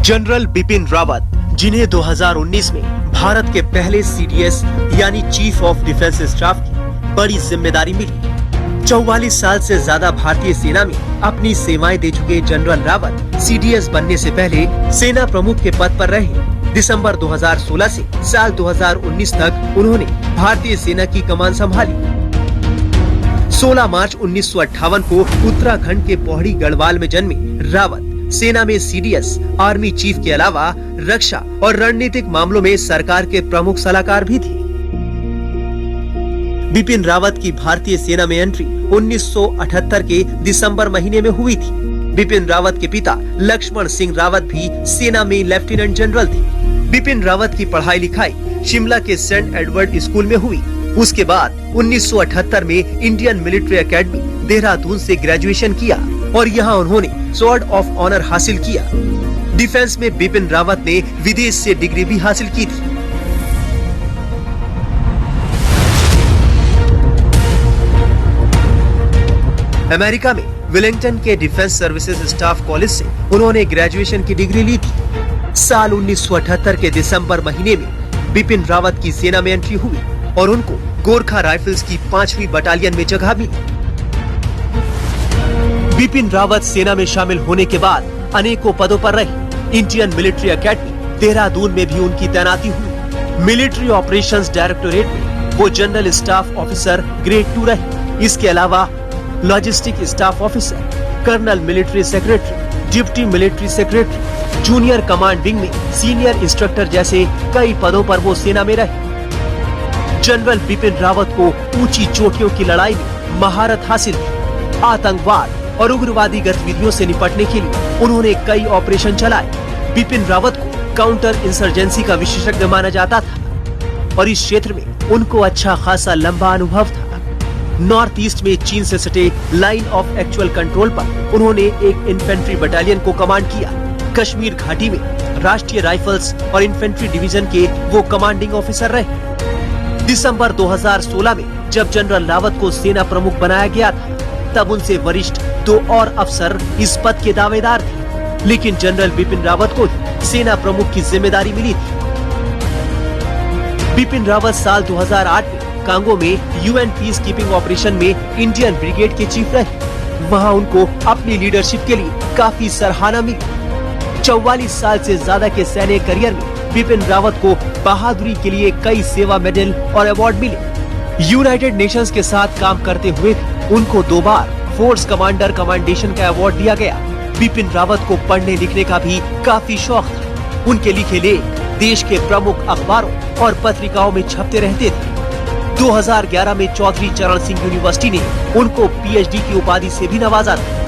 General Bipin Rawat, जिन्हें 2019 में भारत के पहले सीडीएस यानी चीफ ऑफ डिफेंस स्टाफ की बड़ी जिम्मेदारी मिली। 44 साल से ज्यादा भारतीय सेना में अपनी सेवाएं दे चुके जनरल रावत सीडीएस बनने से पहले सेना प्रमुख के पद पर रहे। दिसंबर 2016 से साल 2019 तक उन्होंने भारतीय सेना की कमान संभाली। 16 मार्च 1958 को उत्तराखंड के पौड़ी गढ़वाल में जन्मे रावत सेना में सीडीएस, आर्मी चीफ के अलावा रक्षा और रणनीतिक मामलों में सरकार के प्रमुख सलाहकार भी थे। बिपिन रावत की भारतीय सेना में एंट्री 1978 के दिसंबर महीने में हुई थी। बिपिन रावत के पिता लक्ष्मण सिंह रावत भी सेना में लेफ्टिनेंट जनरल थे। बिपिन रावत की पढ़ाई लिखाई शिमला के सेंट एडवर्ड स्कूल में हुई। उसके बाद 1978 में इंडियन मिलिट्री एकेडमी देहरादून से ग्रेजुएशन किया और यहाँ उन्होंने स्वॉर्ड ऑफ ऑनर हासिल किया। डिफेंस में बिपिन रावत ने विदेश से डिग्री भी हासिल की थी। अमेरिका में वेलिंगटन के डिफेंस सर्विसेज स्टाफ कॉलेज से उन्होंने ग्रेजुएशन की डिग्री ली थी। साल 1978 के दिसंबर महीने में बिपिन रावत की सेना में एंट्री हुई और उनको गोरखा राइफल्स की 5वीं बटालियन में जगह मिली। बिपिन रावत सेना में शामिल होने के बाद अनेकों पदों पर रहे। इंडियन मिलिट्री एकेडमी देहरादून में भी उनकी तैनाती हुई। मिलिट्री ऑपरेशंस डायरेक्टोरेट में वो जनरल स्टाफ ऑफिसर ग्रेड 2 रहे। इसके अलावा logistic staff officer, colonel military secretary, deputy military secretary, junior command wing में सीनियर इंस्ट्रक्टर जैसे कई पदों पर वो सेना में रहे। जनरल बिपिन रावत को ऊंची चोटियों की लड़ाई में महारत हासिल थी। आतंकवाद और उग्रवादी गतिविधियों से निपटने के लिए उन्होंने कई ऑपरेशन चलाए। बिपिन रावत को काउंटर इंसर्जेंसी का विशेषज्ञ माना जाता था और इस क्षेत्र में उनको अच्छा खासा लंबा अनुभव था। नॉर्थ ईस्ट में चीन से सटे लाइन ऑफ एक्चुअल कंट्रोल पर उन्होंने एक इन्फेंट्री बटालियन को कमांड किया। कश्मीर घाटी में राष्ट्रीय राइफल्स और इन्फेंट्री डिवीजन के वो कमांडिंग ऑफिसर रहे। दिसंबर 2016 में जब जनरल रावत को सेना प्रमुख बनाया गया था, तब उनसे वरिष्ठ 2 और अफसर इस पद के दावेदार थे, लेकिन जनरल बिपिन रावत को सेना प्रमुख की जिम्मेदारी मिली थी। बिपिन रावत साल 2008 में कांगो में यूएन पीस कीपिंग ऑपरेशन में इंडियन ब्रिगेड के चीफ रहे। वहां उनको अपनी लीडरशिप के लिए काफी सराहना मिली। 44 साल से ज्यादा के सैन्य करियर में बिपिन रावत को बहादुरी के लिए कई सेवा मेडल और अवार्ड मिले। यूनाइटेड नेशंस के साथ काम करते हुए भी उनको 2 बार फोर्स कमांडर कमांडेशन का अवार्ड दिया गया। बिपिन रावत को पढ़ने लिखने का भी काफी शौक था। उनके लिखे लेख देश के प्रमुख अखबारों और पत्रिकाओं में छपते रहते थे। 2011 में चौधरी चरण सिंह यूनिवर्सिटी ने उनको पीएचडी की उपाधि से भी नवाजा था।